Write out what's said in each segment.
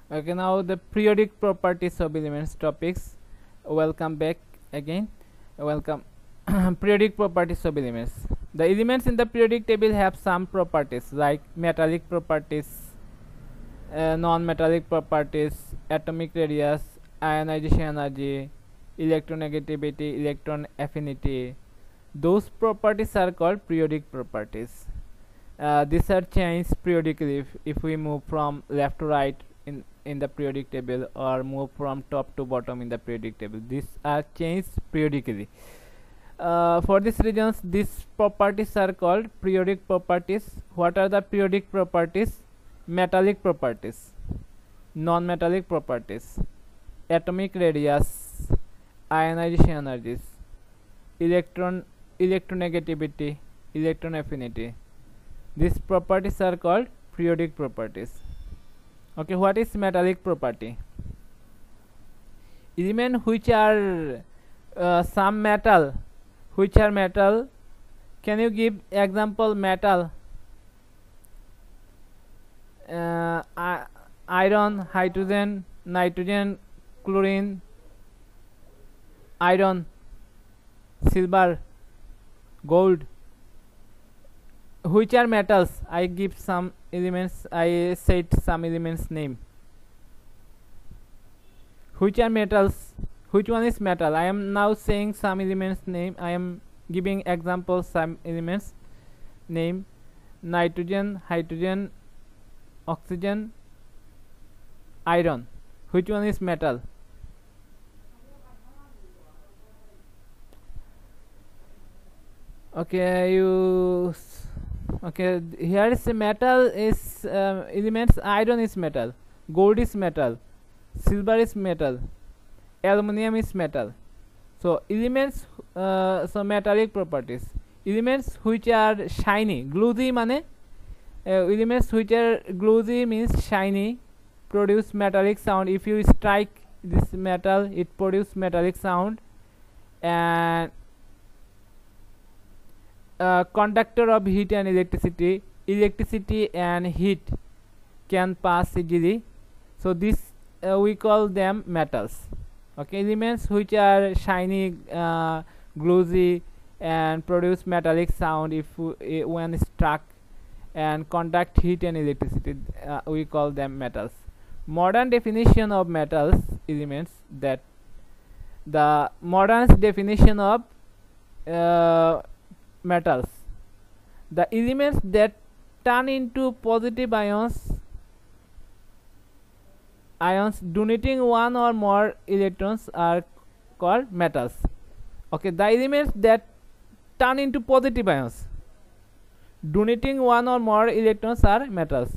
Okay, now the periodic properties of elements topics. Welcome back again. Welcome. Periodic properties of elements. The elements in the periodic table have some properties like metallic properties, non-metallic properties, atomic radius, ionization energy, electronegativity, electron affinity. Those properties are called periodic properties. These are changed periodically if we move from left to right in the periodic table or move from top to bottom in the periodic table. These are changed periodically. For these reasons, these properties are called periodic properties. What are the periodic properties? Metallic properties, non-metallic properties, atomic radius, ionization energies, electronegativity, electron affinity. These properties are called periodic properties. Okay, what is metallic property? Elements which are some metal, which are metal. Can you give example metal? Iron, hydrogen, nitrogen, chlorine, iron, silver, gold. Which are metals? I give some elements. I said some elements name. Which are metals? Which one is metal? I am now saying some elements name. I am giving examples some elements name: nitrogen, hydrogen, oxygen, iron. Which one is metal? Okay, okay, here is a metal is elements. Iron is metal, gold is metal, silver is metal, aluminium is metal. So elements, so metallic properties. Elements which are shiny, glossy mane. Elements which are glossy means shiny, produce metallic sound. If you strike this metal, it produce metallic sound. And conductor of heat and electricity. Electricity and heat can pass easily. So this we call them metals. Okay, elements which are shiny, glossy, and produce metallic sound if when struck, and conduct heat and electricity, we call them metals. Modern definition of metals elements, that the modern definition of metals, the elements that turn into positive ions donating one or more electrons are called metals. Okay, the elements that turn into positive ions donating one or more electrons are metals.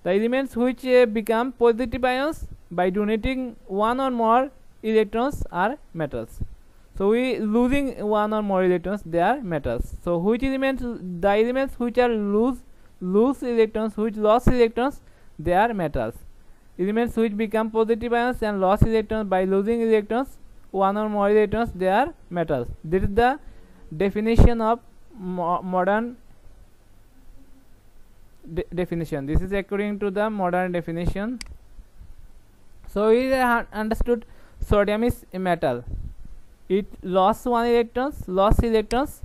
The elements which become positive ions by donating one or more electrons are metals. So we losing one or more electrons, they are metals. So which elements? The elements which are lose electrons, which lost electrons, they are metals. Elements which become positive ions and lost electrons by losing electrons, one or more electrons, they are metals. This is the definition of modern definition. This is according to the modern definition. So we understood sodium is a metal. It lost electrons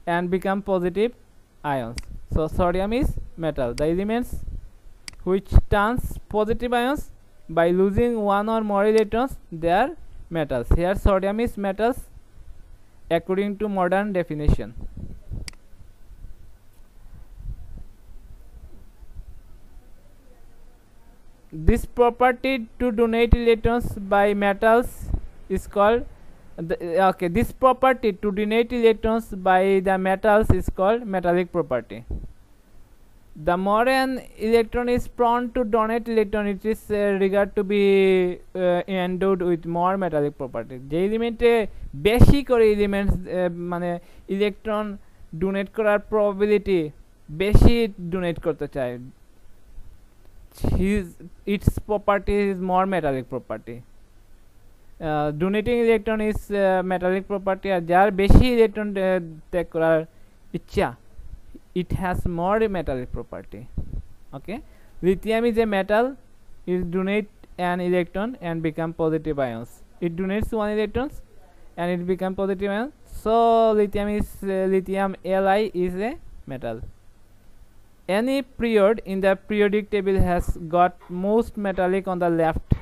and become positive ions. So sodium is metal. The elements which turns positive ions by losing one or more electrons, they are metals. Here sodium is metals according to modern definition. This property to donate electrons by metals is called this property to donate electrons by the metals is called metallic property. The more an electron is prone to donate electron, it is regarded to be endowed with more metallic property. যে এলিমেন্টে বেশি করে elements মানে electron donate করার probability বেশি donate করতে চায়, its property is more metallic property. Donating electron is metallic property. আর যার বেশি ইলেকট্রন ত্যাগ করার ইচ্ছা, it has more metallic property. Okay, lithium is a metal, it donate an electron and become positive ions. It donates 1 electrons and it become positive ion. So lithium Li is a metal. Any period in the periodic table has got most metallic on the left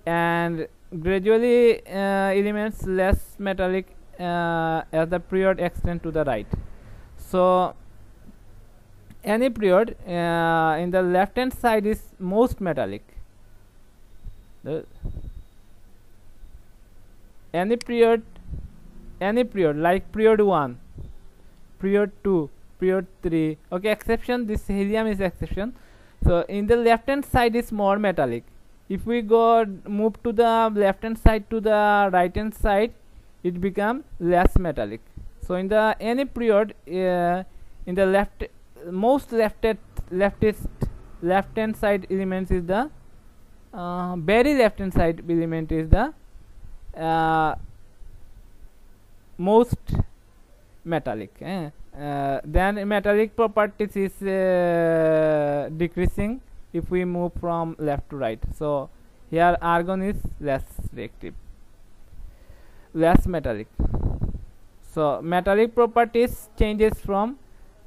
and gradually elements less metallic as the period extends to the right. So any period in the left hand side is most metallic. Any period like period 1, period 2, period 3, okay, exception, this helium is exception. So in the left hand side is more metallic. If we move to the left hand side to the right hand side, it become less metallic. So in the any period in the left hand side elements is the very left hand side element is the most metallic. Then metallic properties is decreasing if we move from left to right. So here argon is less reactive, less metallic. So metallic properties changes from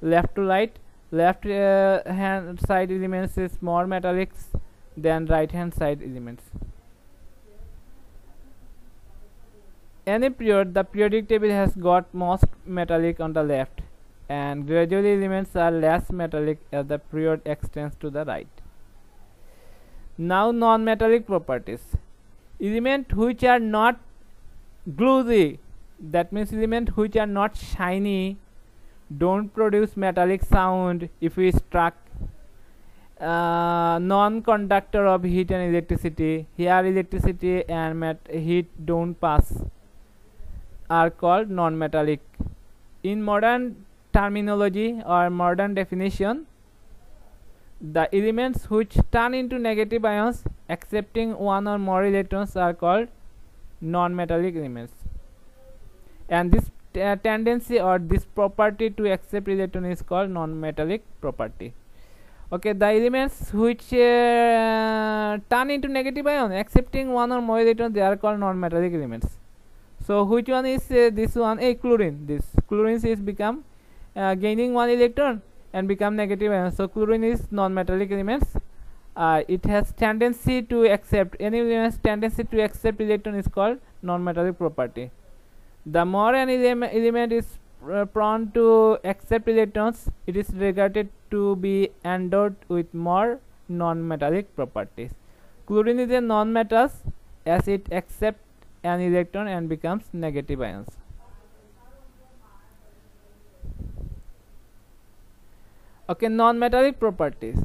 left to right. Left hand side elements is more metallics than right hand side elements. Any period, the periodic table has got most metallic on the left and gradually elements are less metallic as the period extends to the right. Now non-metallic properties. Elements which are not glossy, that means elements which are not shiny, don't produce metallic sound if we struck. Non-conductor of heat and electricity, here electricity and heat don't pass, are called non-metallic. In modern terminology or modern definition, the elements which turn into negative ions accepting 1 or more electrons are called non-metallic elements, and this tendency or this property to accept electron is called non-metallic property. Okay, the elements which turn into negative ion accepting 1 or more electrons, they are called non-metallic elements. So which one is this one? Chlorine. This chlorine is become gaining 1 electron and become negative ion. So chlorine is non-metallic elements. It has tendency to accept, any element's tendency to accept electron is called non-metallic property. The more an element is prone to accept electrons, it is regarded to be endowed with more non-metallic properties. Chlorine is a non-metal as it accepts an electron and becomes negative ions. Okay, non-metallic properties.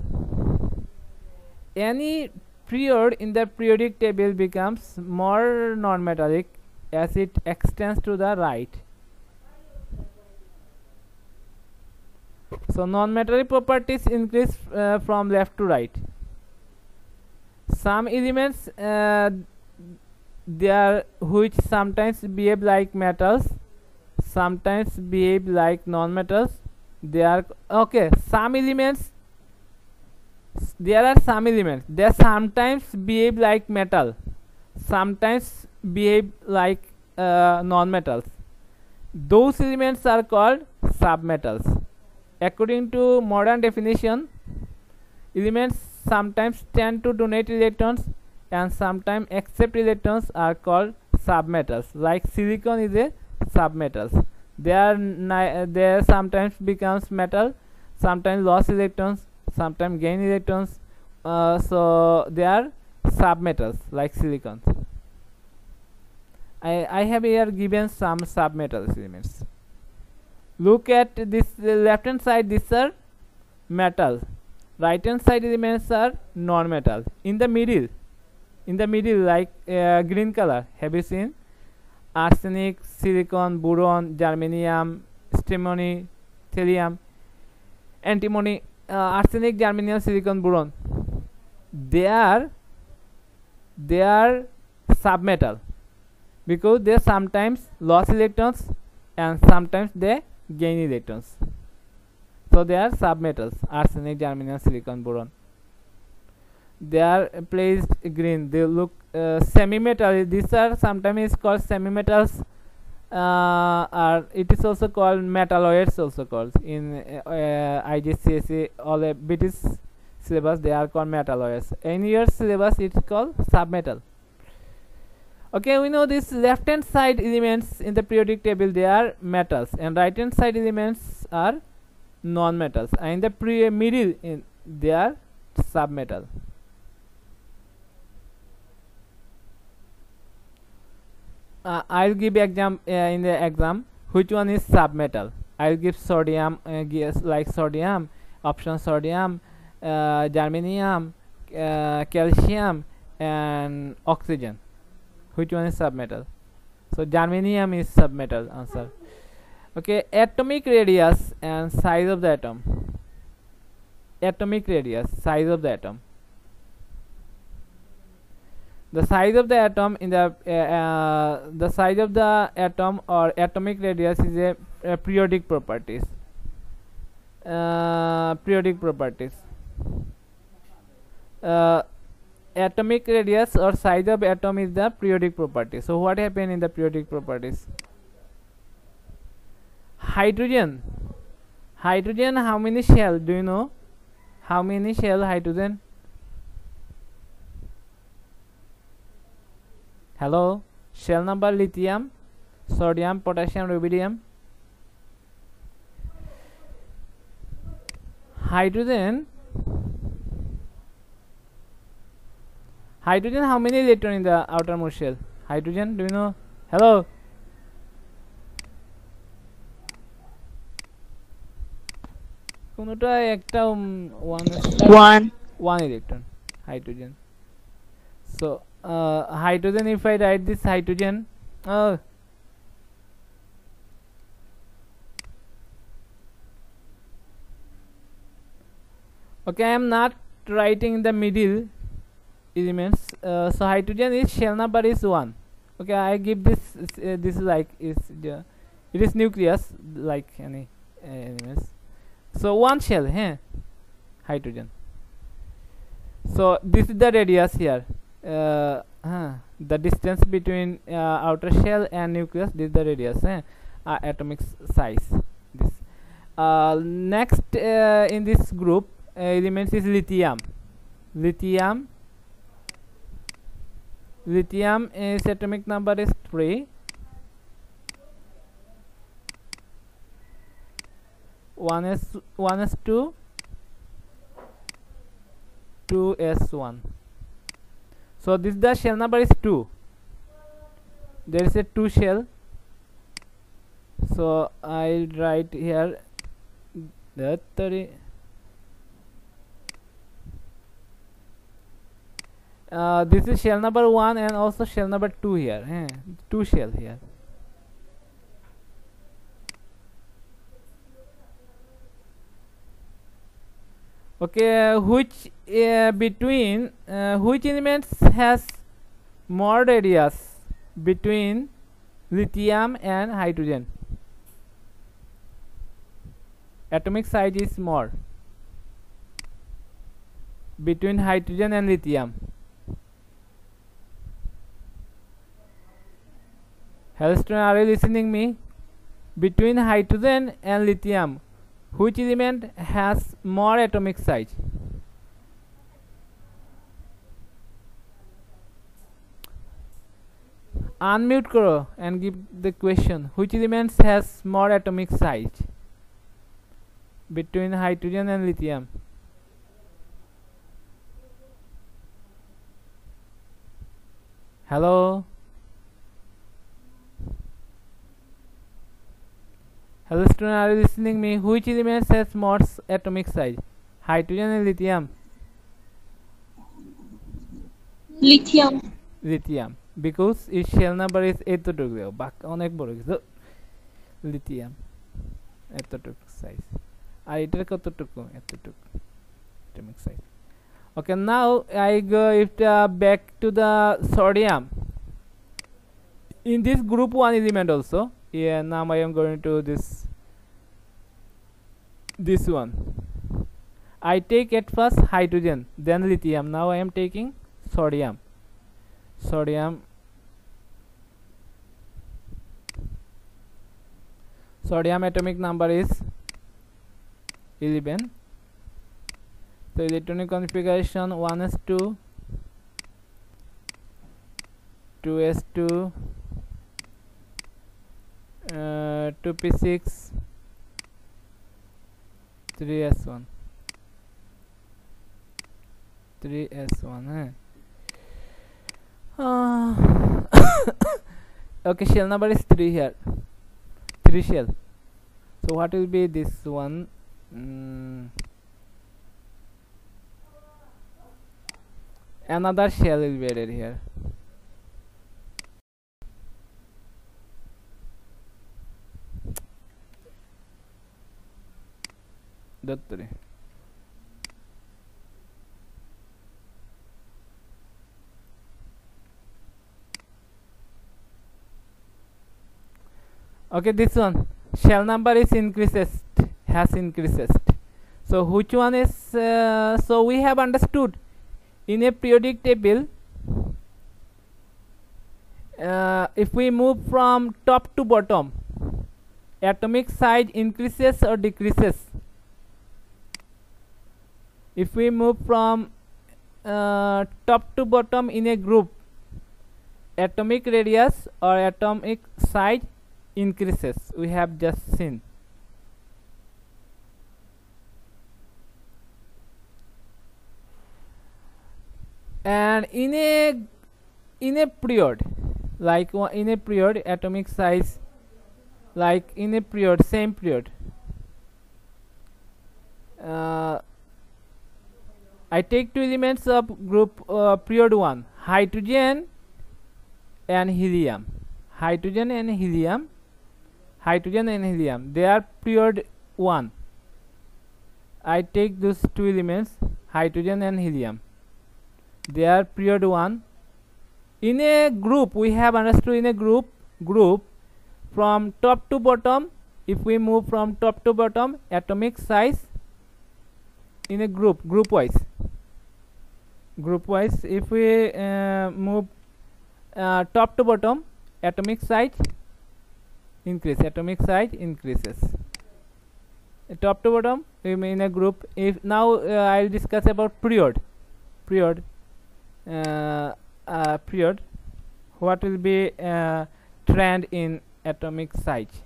Any period in the periodic table becomes more non-metallic as it extends to the right. So non-metallic properties increase from left to right. Some elements there which sometimes behave like metals, sometimes behave like non-metals. They are okay. Some elements, there are some elements, they sometimes behave like metal, sometimes behave like non-metals. Those elements are called submetals. According to modern definition, elements sometimes tend to donate electrons and sometimes accept electrons are called submetals. Like silicon is a submetals. They sometimes becomes metal, sometimes lost electrons, sometimes gain electrons. So they are submetals like silicon. I have here given some submetals elements. Look at this left hand side, these are metal. Right hand side elements are non-metal. In the middle like green color, have you seen? Arsenic, silicon, boron, germanium, antimony, thallium, antimony, arsenic, germanium, silicon, boron. They are submetal because they sometimes lose electrons and sometimes they gain electrons. So they are submetals: arsenic, germanium, silicon, boron. they are placed green. They look semi-metal. These are sometimes called semi-metals, or it is also called metalloids, also called in IGCSE or a British syllabus. They are called metalloids. In your syllabus, it's called submetal. Okay, we know this left hand side elements in the periodic table, they are metals, and right hand side elements are non-metals, and in the middle they are submetal. I'll give exam in the exam which one is submetal. I'll give sodium, like sodium, option sodium, germanium, calcium, and oxygen. Which one is submetal? So germanium is submetal answer. Okay, atomic radius and size of the atom. Atomic radius, size of the atom. The size of the atom in the size of the atom or atomic radius is a periodic properties. Periodic properties. Atomic radius or size of atom is the periodic property. So what happened in the periodic properties? Hydrogen. Hydrogen, how many shell? Do you know? How many shell hydrogen? Hello? Shell number: lithium, sodium, potassium, rubidium. Hydrogen. Hydrogen, how many electrons in the outermost shell? Hydrogen, do you know? Hello? কোনটা একটা one electron hydrogen. So hydrogen, if I write this hydrogen, okay, I am not writing in the middle elements. So hydrogen is shell number is 1. Okay, I give this this is like it is nucleus like any elements. So one shell, hydrogen. So this is the radius here, the distance between outer shell and nucleus. This is the radius, atomic size. This next in this group elements is lithium. Lithium is atomic number is 3. 1s2, 2s1. So this the shell number is 2. There is a 2 shell. So I'll write here the 30. This is shell number 1 and also shell number 2 here. 2 shell here. Okay, which between which elements has more radius between lithium and hydrogen? Atomic size is more between hydrogen and lithium. Hello student, are you listening me? Between hydrogen and lithium, which element has more atomic size? Unmute karo and give the question. Which elements has more atomic size between hydrogen and lithium? Hello? Hello student, are you listening me? Which elements has more atomic size? Hydrogen and lithium? Lithium. Because its shell number is 8. Lithium. 8 size. Atomic size. Okay, now I go back to the sodium. In this group 1 element also. Yeah, now I am going to this one. I take at first hydrogen, then lithium. Now I am taking sodium. Sodium atomic number is 11. So electronic configuration 1s2, 2s2, 2p6, 3s1. 3s1. Okay, shell number is 3 here. 3 shell. So what will be this one? Another shell will be added here. Dattare. Okay, this one shell number is has increases. So which one is so we have understood in a periodic table, if we move from top to bottom, atomic size increases or decreases. If we move from top to bottom in a group, atomic radius or atomic size increases. We have just seen. And in a period, like in a period, atomic size, like in a period, same period, I take two elements of group period 1, hydrogen and helium. Hydrogen and helium. They are period 1. I take those two elements, hydrogen and helium. They are period 1. In a group, we have understood in a group from top to bottom. If we move from top to bottom, atomic size in a group wise. If we move top to bottom, atomic size increases. Top to bottom in a group. If now I will discuss about period. What will be trend in atomic size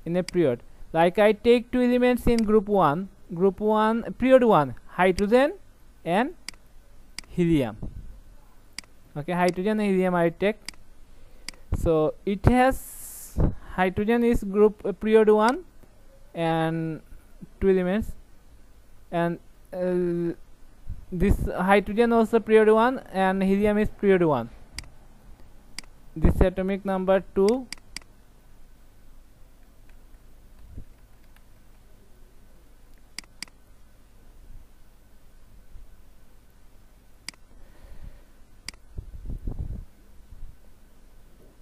in a period? Like I take two elements in group 1, period 1, hydrogen and helium. Okay, hydrogen and helium I take. So it has hydrogen is group period 1 and two elements, and this hydrogen also period 1 and helium is period 1. This atomic number 2.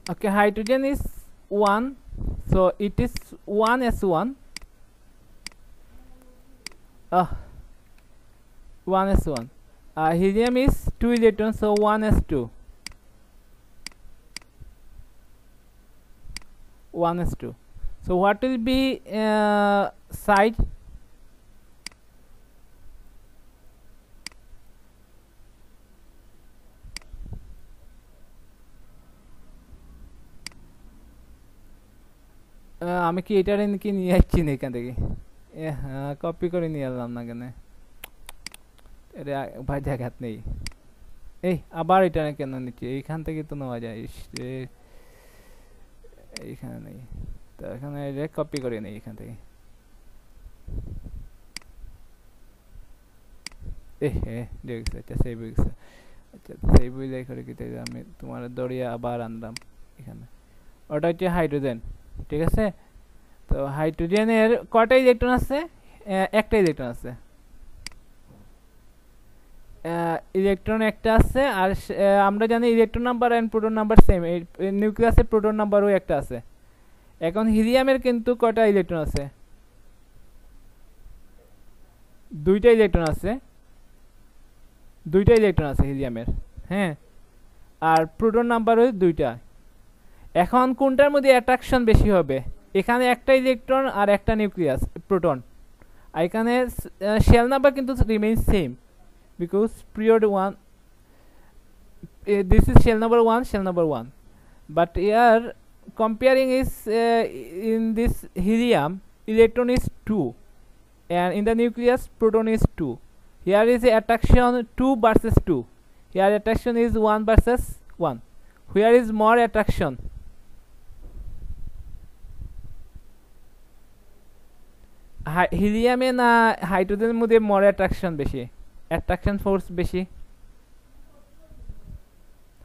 Okay, hydrogen is 1, so it is 1s1. 1s1. Helium is 2 electrons, so 1s2. 1s2. So what will be size? আমি কি এটারে নাকি নিয়ে আসছি না এখান থেকে, copy করে নিয়ে এলাম না কেন, এটা ভাই জায়গাত নেই। এই আবার এটা কেন নিচ্ছি, এইখান থেকে তো নেওয়া যায়, এইখানে নেই তো, এখানে কপি করে নেই এখান থেকে। দেখছি, আচ্ছা সেভ হয়ে গেছে। আচ্ছা সেভ হয়ে যাই করে কি আমি তোমার দড়িয়ে আবার আনলাম এখানে। ওটা হচ্ছে হাইড্রোজেন, ঠিক আছে। তো হাইড্রোজেনের কয়টা ইলেকট্রন আছে? একটা ইলেকট্রন আছে, ইলেকট্রন একটা আছে। আর আমরা জানি electron number and proton number same, নিউক্লিয়াসের প্রোটন নাম্বারও একটা আছে। এখন হিলিয়ামের কিন্তু কয়টা ইলেকট্রন আছে? দুইটা ইলেকট্রন আছে হিলিয়ামের, হ্যাঁ, আর প্রোটন নাম্বার হচ্ছে দুইটা। এখন কোনটার মধ্যে অ্যাট্রাকশন বেশি হবে? এখানে একটা ইলেকট্রন আর একটা নিউক্লিয়াস প্রোটন, আর এখানে শেল নাম্বার কিন্তু remain same because period 1 this is shell number 1 but here comparing is in this helium electron is 2 and in the nucleus proton is 2. Here is the attraction 2 versus 2. Here attraction is 1 versus 1. Where is more attraction? হিলিয়ামে না হাইড্রোজেনের মধ্যে more attraction বেশি, attraction force বেশি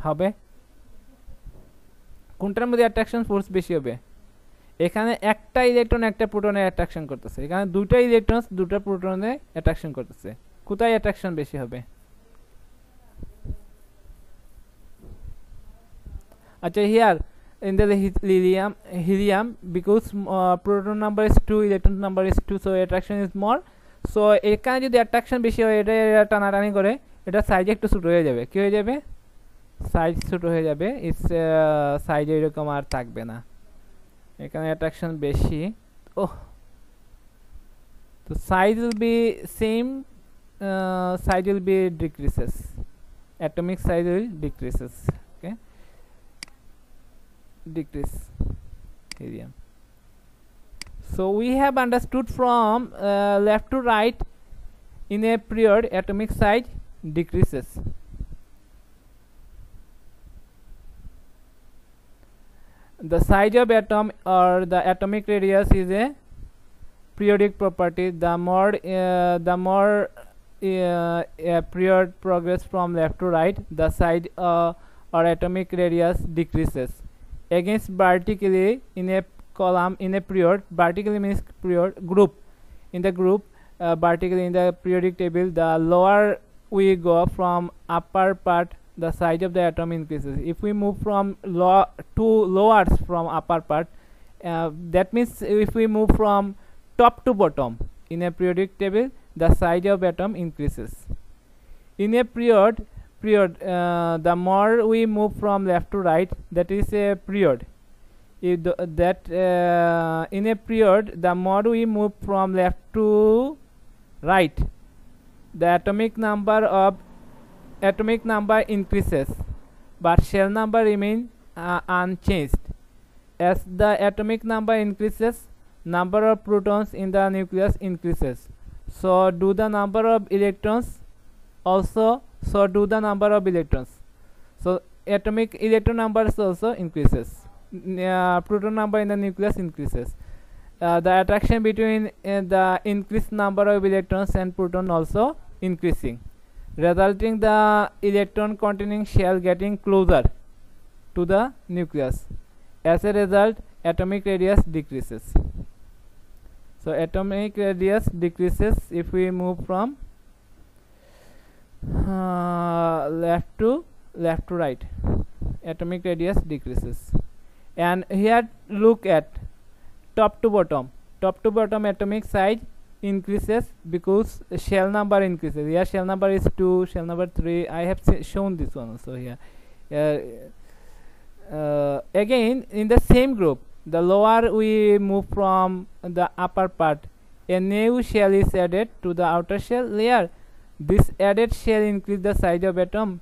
হবে? কোনটার মধ্যে attraction force বেশি হবে? এখানে একটা ইলেকট্রন একটা প্রোটনে অ্যাট্রাকশন করতেছে, এখানে দুটো ইলেকট্রন দুটো প্রোটনে অ্যাট্রাকশন করতেছে, কোথায় অ্যাট্রাকশন বেশি হবে? আচ্ছা, here in the helium because proton number is 2 electron number is 2 so attraction is more. so এখানে যদি অ্যাট্রাকশন বেশি হয় এটা টানাটানি করে এটা সাইজ একটু ছোট হয়ে যাবে, কি হয়ে যাবে? সাইজ ছোট হয়ে যাবে, ইটস সাইজ এরকম আর থাকবে না, এখানে অ্যাট্রাকশন বেশি। তো size will be same, size will be decreases, atomic size will decreases, okay, decrease helium. So we have understood from left to right in a period atomic size decreases. The size of atom or the atomic radius is a periodic property. The more a period progress from left to right, the size or atomic radius decreases. Against vertically in a column in a period, vertically means period group. In the group, vertically in the periodic table, the lower we go from upper part, the size of the atom increases. If we move from to lowers from upper part, that means if we move from top to bottom in a periodic table, the size of atom increases. In a period, the more we move from left to right, that is a period. In a period, the more we move from left to right, the atomic number increases, but shell number remain unchanged. As the atomic number increases, number of protons in the nucleus increases. So do the number of electrons also. So do the number of electrons. So atomic electron numbers also increases. Proton number in the nucleus increases. The attraction between the increased number of electrons and proton also increasing, resulting the electron containing shell getting closer to the nucleus. As a result, atomic radius decreases. So atomic radius decreases if we move from left to right. Atomic radius decreases. And here look at top to bottom. Top to bottom atomic size increases because shell number increases. Here shell number is 2, shell number 3. I have shown this one also here. Again in the same group, the lower we move from the upper part, a new shell is added to the outer shell layer. This added shell increase the size of atom.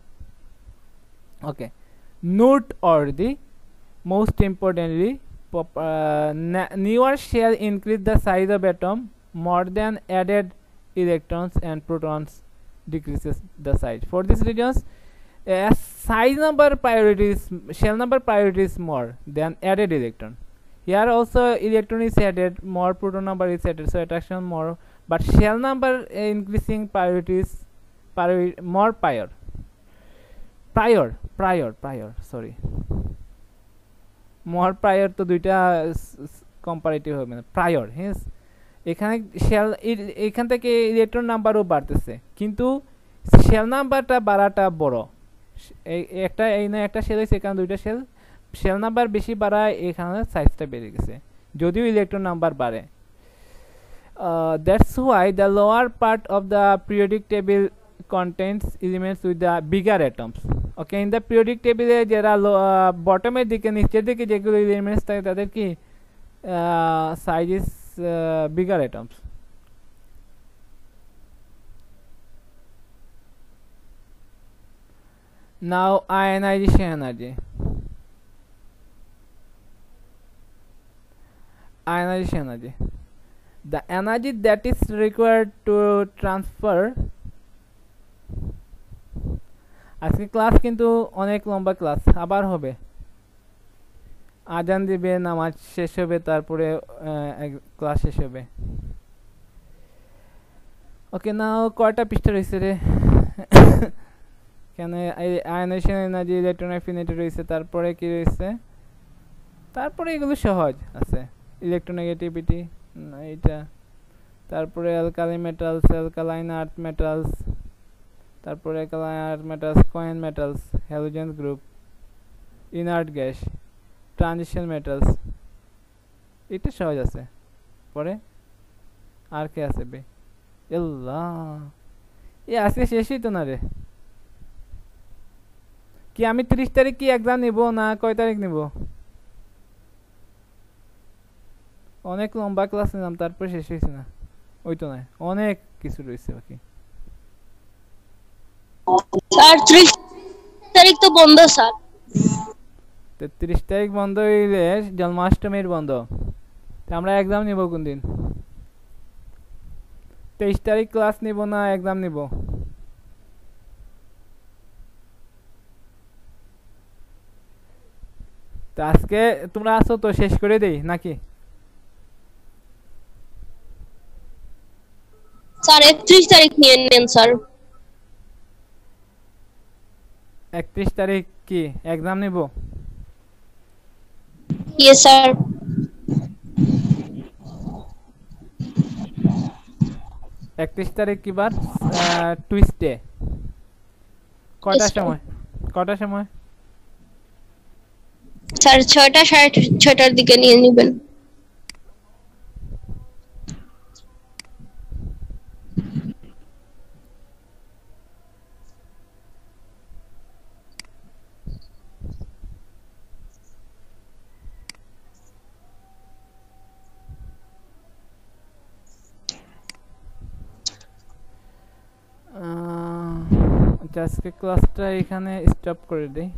Okay, note or the most importantly, newer shell increase the size of atom more than added electrons, and protons decreases the size. For these reasons, size number priority is shell number priority is more than added electron. Here also electron is added, more proton number is added, so attraction more, but shell number increasing priority is more prior, sorry, more prior তো দুইটা comparative হবে না, prior. হ্যাঁ, এখানে shell এখান থেকে electron নাম্বারও বাড়তেছে, কিন্তু শেল নাম্বারটা বাড়াটা বড়। একটা একটা শেল হয়েছে, এখানে দুইটা শেল নাম্বার বেশি বাড়ায়, এখানে সাইজটা বেড়ে গেছে যদিও ইলেকট্রন নাম্বার বাড়ে। That's why the lower part of the periodic table contains elements with the bigger atoms. Okay, in the periodic table যারা bottom এর দিকে নিচের দিকে যেগুলো elements থাকে তাদের কি size is bigger atoms. Now ionization energy. Ionization energy. The energy that is required to transfer. আজকে ক্লাস কিন্তু অনেক লম্বা ক্লাস, আবার হবে, আজান দিবে, নামাজ শেষ হবে, তারপরে ক্লাস শেষ হবে। ওকে, নাও কয়টা পৃষ্ঠা রয়েছে রে? কেন আয়নেশন এনার্জি, ইলেকট্রোনেগেটিভিটি রয়েছে, তারপরে কি রয়েছে, তারপরে এগুলো সহজ আছে। ইলেকট্রোনেগেটিভিটি এইটা, তারপরে alkali metals, alkaline earth metals, তারপরে alkaline earth metals, coin metals, halogen group, inert gas, transition metals, এটা সহজ আছে। পরে আর কে আছে বে? আল্লাহ, এ আজকে শেষই তো না রে। কি আমি 30 তারিখ কি এক্সাম নিব না কয় তারিখ নিব? অনেক লম্বা ক্লাস নিলাম, তারপর শেষ হয়েছে না, ওই তো নয়, অনেক কিছু রয়েছে বাকি। স্যার 30 তারিখ তো বন্ধ স্যার। 30 তারিখ বন্ধ হইলে জন্মাষ্টমীর বন্ধ, আমরা এক্সাম নিব কোন দিন? 23 তারিখ ক্লাস নিব না এক্সাম নিব? তো আজকে তোমরা আসো তো, শেষ করে দেই নাকি? স্যার 31 তারিখ নিয়ে নেন স্যার। 31 তারিখ কি এক্সাম নিব? Yes sir. 31 তারিখ কি বার? টুইসডে। কয়টার সময়? কয়টার সময়? স্যার 6টা 6:30টার দিকে নিয়ে নেবেন। আজকে ক্লাসটা এখানে স্টপ করে দেই।